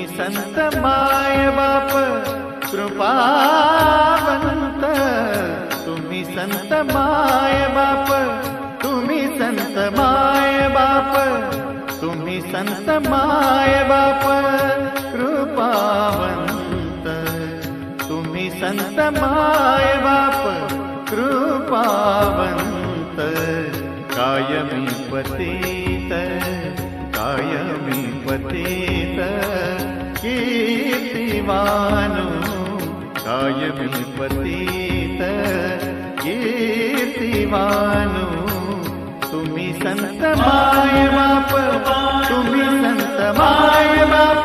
तुम्ही संत माय बाप कृपावंत, तुम्ही संत माय बाप, तुम्ही संत माय बाप, तुम्ही संत माय बाप कृपावंत, तुम्ही संत माय बाप कृपावंत, कायमी पतित, कायमी पतित कीर्तिवानो, कायमी पतित कीर्तिवानो, तुम्ही संत माय बाप, तुम्ही संत माय बाप,